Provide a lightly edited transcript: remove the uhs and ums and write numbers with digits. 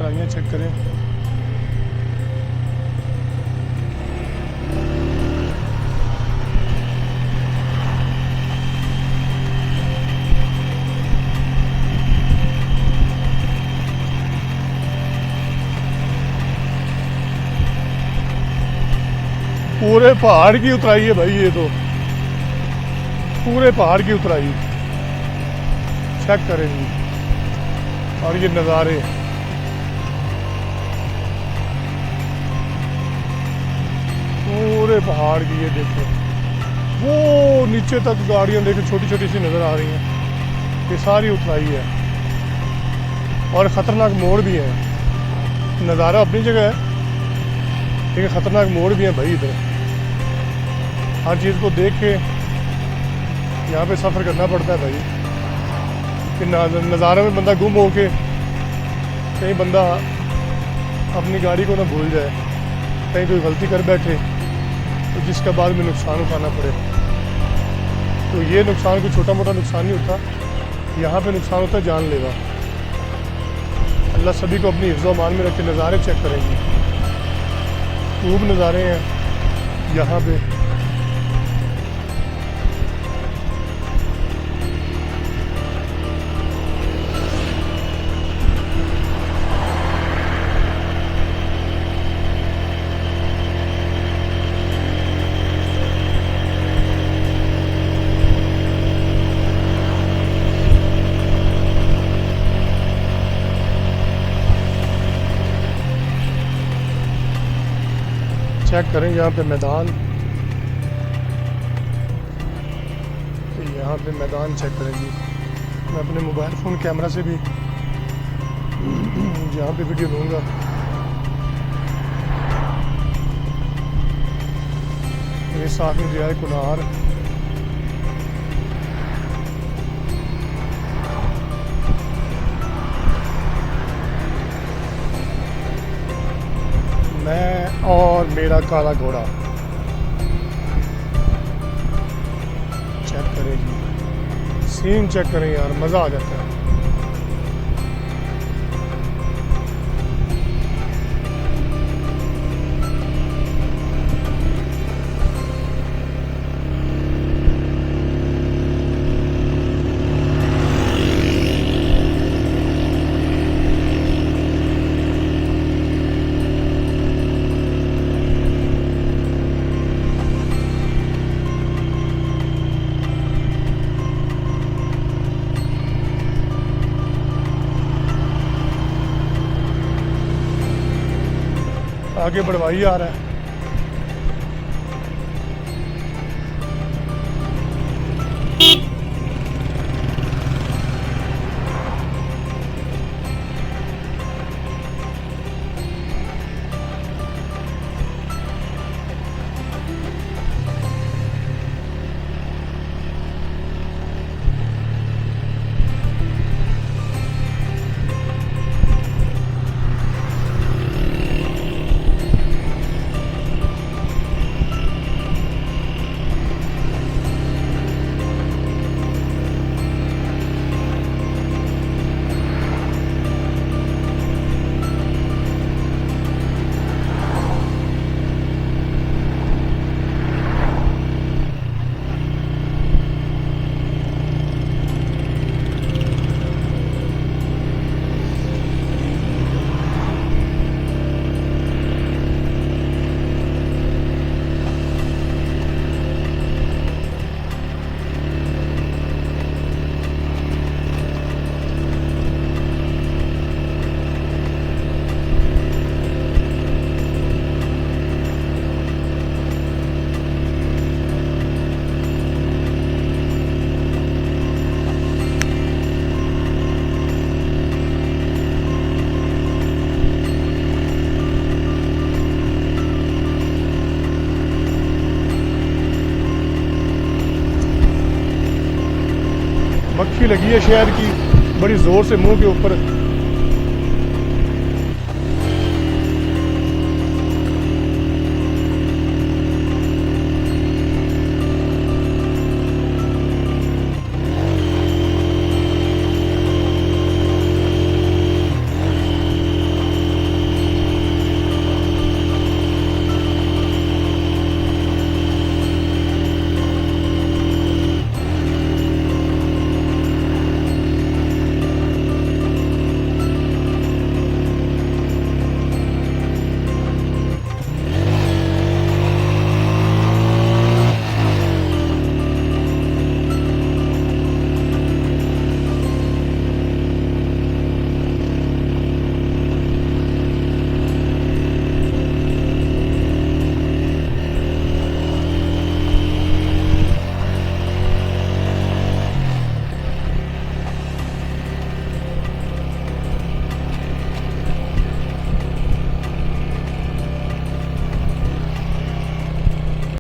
उतराइयाँ check करें। पूरे पहाड़ की उतराई है भाई, ये तो पूरे पहाड़ की उतराई चेक करें जी। और ये नज़ारे पूरे पहाड़ की, ये देखें वो नीचे तक गाड़ियां देखें छोटी छोटी सी नज़र आ रही हैं। ये सारी उतराई है और ख़तरनाक मोड़ भी है। नज़ारा अपनी जगह है लेकिन ख़तरनाक मोड़ भी है भाई। इधर हर चीज़ को देख के यहाँ पे सफ़र करना पड़ता है भाई कि नज़ारे में बंदा गुम होके कहीं बंदा अपनी गाड़ी को ना भूल जाए, कहीं कोई गलती कर बैठे तो जिसका बाद में नुकसान उठाना पड़े। तो ये नुकसान कोई छोटा मोटा नुकसान नहीं होता, यहाँ पे नुकसान होता है जानलेवा। अल्लाह सभी को अपनी हिफ्ज़ व अमान में रखे। नज़ारे चेक करेंगे, खूब नज़ारे हैं यहाँ पे। चेक करें यहाँ पे मैदान, तो यहाँ पे मैदान चेक करें जी। मैं अपने मोबाइल फ़ोन कैमरा से भी यहाँ पे वीडियो लूँगा। ये साथ में जो है कुनार, मैं और मेरा काला घोड़ा। चेक करें जी, सीन चेक करें यार, मज़ा आ जाता है। आगे बढ़वाई आ रहा है। मक्खी लगी है शहद की बड़ी ज़ोर से मुंह के ऊपर।